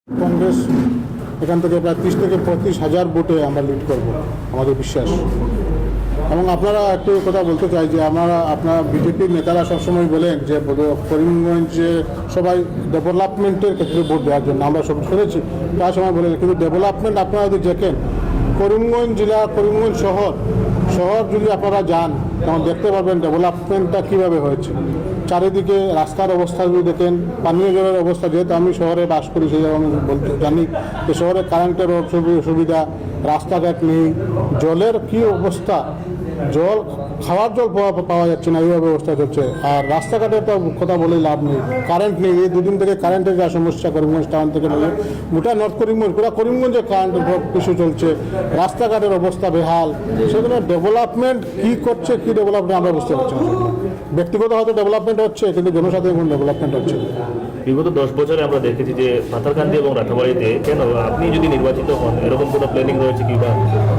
কংগ্রেস এখান থেকে প্রায় 30 থেকে 35,000 ভোটে আমরা লিড করব আমাদের বিশ্বাস। এবং আপনারা একটু কথা বলতে চাই যে আপনার বিজেপির নেতারা সবসময় বলেন যে করিমগঞ্জে সবাই ডেভেলপমেন্টের ক্ষেত্রে ভোট দেওয়ার জন্য আমরা সব শুনেছি, তার সময় বলেন, কিন্তু ডেভেলপমেন্ট আপনারা যদি দেখেন করিমগঞ্জ জেলা, করিমগঞ্জ শহর যদি আপনারা যান তখন দেখতে পারবেন ডেভেলপমেন্টটা কীভাবে হয়েছে। চারিদিকে রাস্তার অবস্থা যদি দেখেন, পানীয় জলের অবস্থা, যেহেতু আমি শহরে বাস করি সেই আমি বলতে জানি যে শহরে কারেন্টের সুবিধা, রাস্তাঘাট নেই, জলের কী অবস্থা, জল খাওয়ার জল পাওয়া যাচ্ছে না, এইভাবে অবস্থা চলছে। আর রাস্তাঘাটের তো কথা বলেই লাভ নেই, কারেন্ট নেই। এই দুদিন থেকে কারেন্টের যা সমস্যা করিমগঞ্জ টাউন থেকে নিয়ে গোটা নর্থ করিমগঞ্জ, গোটা করিমগঞ্জে কারেন্টের ইস্যু চলছে, রাস্তাঘাটের অবস্থা বেহাল। সেজন্য ডেভেলপমেন্ট কী করছে, কী ডেভেলপমেন্ট আমরা বুঝতে পারছি না। ব্যক্তিগত হয়তো ডেভেলপমেন্ট হচ্ছে, কিন্তু জনসাধারণ কোনো ডেভেলপমেন্ট হচ্ছে না। বিগত 10 বছরে আমরা দেখেছি যে পাথারকান্দি এবং রাঠাবাড়িতে কেন আপনি যদি নির্বাচিত হন এরকম কোনো প্ল্যানিং রয়েছে কি, বা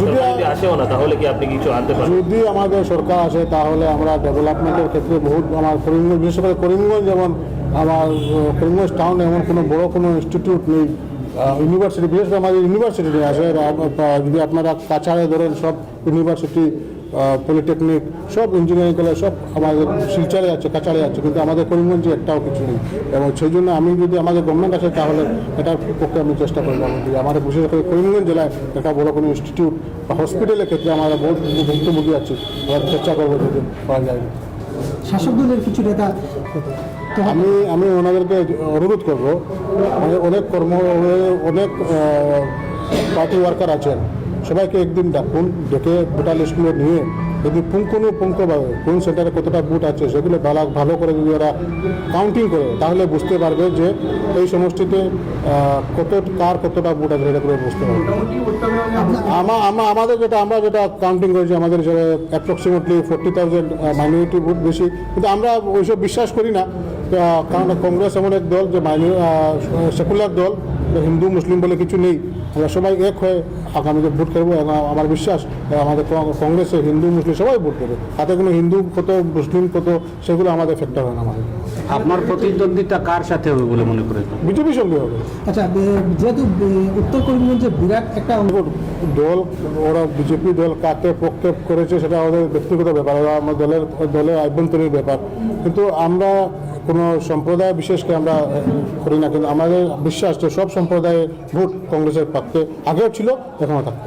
যদি আসেও না তাহলে কি আপনি কিছু আনতে পারেন? যদি আমাদের সরকার আসে তাহলে আমরা ডেভেলপমেন্টের ক্ষেত্রে বহুত, আমার করিমগঞ্জ, বিশেষ করে করিমগঞ্জ, যেমন আমার করিমগঞ্জ টাউনে এমন কোনো বড় কোনো ইনস্টিটিউট নেই, ইউনিভার্সিটি, বিশেষ করে আমাদের ইউনিভার্সিটি নেই। আসে যদি আপনারা কাছাড়ে ধরেন সব ইউনিভার্সিটি, পলিটেকনিক, সব ইঞ্জিনিয়ারিং কলেজ সব আমাদের শিলচরে আছে, কাছাড়ে আছে, কিন্তু আমাদের করিমগঞ্জে একটাও কিছু নেই। এবং সেই জন্য আমি যদি আমাদের গভর্নমেন্ট আসে তাহলে এটার পক্ষে আমি চেষ্টা করবো। আমাদের বিশেষ করে করিমগঞ্জ জেলায় একটা বড় কোনো ইনস্টিটিউট বা হসপিটালের ক্ষেত্রে আমরা বহুত ভুক্তভোগী আছি, আমরা চেষ্টা করবো যদি পাওয়া যায়। শাসক দলের কিছু নেতা, আমি ওনাদেরকে অনুরোধ করবো, অনেক অনেক পার্টি ওয়ার্কার আছেন, সবাইকে একদিন ডাকুন, ডেকে ভোটার লিস্টগুলো নিয়ে যদি পুঙ্খানুপুঙ্খভাবে কোন সেন্টারে কতটা বুথ আছে সেগুলো ভালো করে যদি ওরা কাউন্টিং করে তাহলে বুঝতে পারবে যে এই সমষ্টিতে কার কতটা বুথ আছে, সেটা করে বুঝতে পারবে। আমাদের আমরা যেটা কাউন্টিং করেছি, আমাদের হিসাবে অ্যাপ্রক্সিমেটলি 40,000 মাইনরিটি বুথ বেশি, কিন্তু আমরা ওইসব বিশ্বাস করি না। কারণ কংগ্রেস এমন এক দল যে সেকুলার দল, হিন্দু মুসলিম বলে কিছু নেই, আমরা সবাই এক হয়ে আগামীতে ভোট করবো। আমার বিশ্বাস আমাদের কংগ্রেসে হিন্দু মুসলিম সবাই ভোট করবে, তাতে কোনো হিন্দু কত মুসলিম কত সেগুলো আমাদের ফ্যাক্টর হয় না। আমাদের আপনার প্রতিদ্বন্দ্বিতা কার সাথে হবে বলে মনে করেন? বিজেপির সঙ্গে হবে। আচ্ছা, যেহেতু উত্তর করিমগঞ্জে বিরাট একটা দল, ওরা বিজেপি দল কাকে পক্ষে করেছে সেটা ওদের ব্যক্তিগত ব্যাপার, ওরা আমার দলের আভ্যন্তরীণ ব্যাপার, কিন্তু আমরা কোনো সম্প্রদায় বিশেষকে আমরা করি না। কিন্তু আমাদের বিশ্বাস যে সব সম্প্রদায়ের ভোট কংগ্রেসের পক্ষে আগেও ছিল, এখনও থাকবে।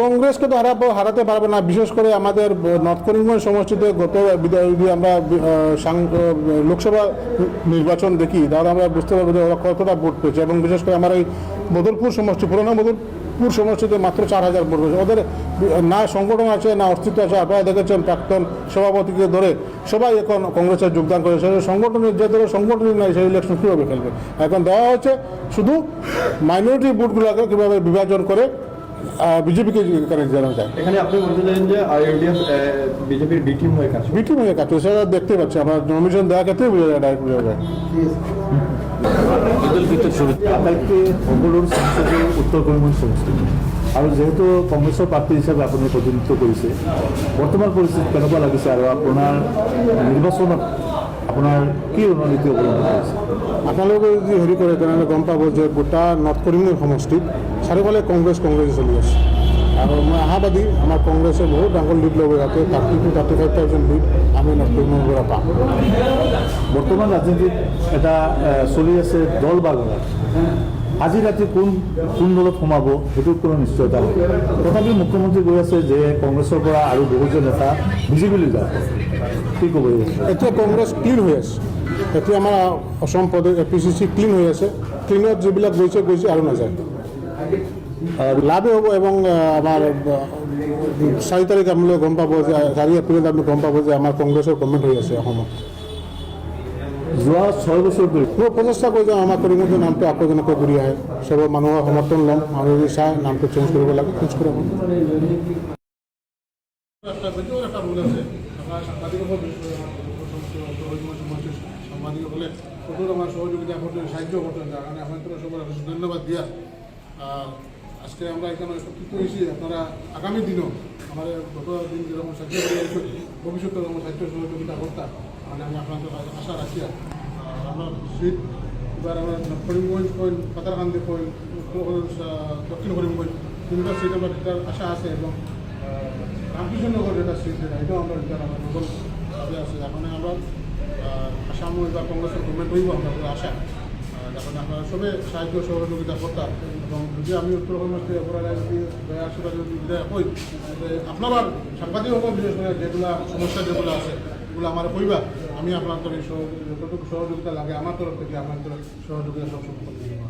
কংগ্রেসকে তো হারাতে পারবে না। বিশেষ করে আমাদের নর্থ করিমগঞ্জ সমষ্টিতে যদি আমরা লোকসভা নির্বাচন দেখি তাহলে আমরা বুঝতে পারবো যে ওরা কতটা ভোট পেয়েছে। এবং বিশেষ করে আমার এই বদলপুর সমষ্টি, পুরোনো বদলপুর সমষ্টিতে মাত্র 4,000 ভোট পেয়েছে। ওদের না সংগঠন আছে, না অস্তিত্ব আছে। আপনারা দেখেছেন প্রাক্তন সভাপতিকে ধরে সবাই এখন কংগ্রেসে যোগদান করেছে। সংগঠনের যে ধরে সংগঠনই নাই, সেই ইলেকশন কীভাবে খেলবে? এখন দেওয়া হচ্ছে শুধু মাইনরিটি ভোটগুলোকে কীভাবে বিভাজন করে বিজেপিকে জানা যায়। এখানে আপনি বলছিলেন যে আইএলডিএফ বিজেপির বি টিম হয়ে কাজ করছে, সেটা দেখতে পাচ্ছি আমরা নমিনেশন দেওয়ার ক্ষেত্রেই বোঝা যায়, ডাইরেক্ট বোঝা যায়। আটাইতকৈ সকলোৰ সংসদে উত্তৰ করিমগঞ্জ সমষ্টি আৰু যেহেতু কংগ্ৰেছৰ প্ৰাৰ্থী হিচাপে আপুনি প্ৰতিনিধিত্ব কৰিছে, বৰ্তমান পৰিস্থিতি কেনেকুৱা লাগিছে আৰু আপোনাৰ নিৰ্বাচনত আপোনাৰ কি ৰণনীতি অৱলম্বন কৰিছে? আপোনালোকে যদি হেৰি কৰে তেনেহ'লে গম পাব যে গোটা নৰ্থ করিমগঞ্জ সমষ্টিত চাৰিওফালে কংগ্ৰেছে চলি আছে। আৰু মই আশাবাদী আমাৰ কংগ্ৰেছে বহুত ডাঙৰ লিড ল'ব, ইয়াতে 30 to 35,000 লিড আমি নৰ্থ করিমগঞ্জৰ পৰা পাম। বৰ্তমান ৰাজনীতিত এটা চলি আছে দল বা গলা। আজি ৰাতি কোন দলত সোমাব সেইটোত কোনো নিশ্চয়তা নাই। তথাপি মুখ্যমন্ত্ৰী কৈ আছে যে কংগ্ৰেছৰ পৰা আৰু বহুজন নেতা বিজেপিলৈ যাব। কি ক'ব? এতিয়া কংগ্ৰেছ ক্লিন হৈ আছে। এতিয়া আমাৰ অসম প্ৰদেশ APCC ক্লিন হৈ আছে। ক্লিনত যিবিলাক গৈছে আৰু নাযায়, লাভে হ'ব। এবং আমাৰ 4 তাৰিখ আপোনালোকে গম পাব যে 4 এপ্ৰিলত আপুনি গম পাব যে আমাৰ কংগ্ৰেছৰ গভৰ্ণমেণ্ট হৈ আছে অসমত। যোৱা 6 বছৰ ধৰি মই প্ৰচেষ্টা কৰি যাওঁ আমাৰ করিমগঞ্জৰ নামটো আকৌ যেনেকৈ ঘূৰি আহে, চবৰ মানুহৰ সমৰ্থন ল'ম। আমি যদি চাই নামটো চেঞ্জ কৰিব লাগে, চেঞ্জ কৰিব। সাংবাদিকসকলে কঠোর আমার সহযোগিতা করতে, সাহায্য করতেন, যার কারণে আপনাদের সবার ধন্যবাদ দিয়া। আজকে আমরা এখানে একত্রিত হয়েছি। আপনারা আগামী দিনও আমাদের গত দিন যেরকম সাহায্য করে ভবিষ্যতে যেরকম সাহায্য সহযোগিতা করতাম, মানে আমি আপনাদের আশা রাখি। আমরা এবার আমরা করিমগঞ্জ কইন পাতারকান্দি কইন দক্ষিণ করিমগঞ্জ তিনটা সিট আমরা যেটার আশা আছে এবং রামকৃষ্ণনগর যেটা সিট যেটা এটাও আমরা যেটা আমার নগর ভাবে আছে এখন আমরা আসাম এবার কংগ্রেসের গভর্নমেন্ট হইব আমাদের আশা এখন আমরা সবে সাহায্য সহযোগিতা করতাম এবং যদি আমি উত্তরবঙ্গ থেকে অপরাধ যদি আশীর্বাদ যদি বিদায় কই আপনার সাংবাদিক হব বিশেষ করে যেগুলা সমস্যা যেগুলো আছে এগুলো আমার কইবা আমি আপনার তরফ যতটুকু সহযোগিতা লাগে আমার তরফ থেকে আপনার তরফ সহযোগিতা সবসময় করতে দিব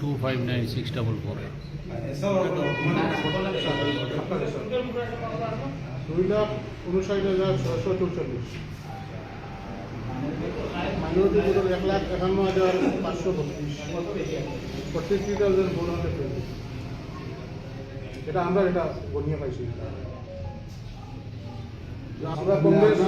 2,59,644 মাইনরিটি ভোটার 1,51,532 43,420 এটা আমরা এটা গণিয়ে পাইছি আমরা কংগ্রেস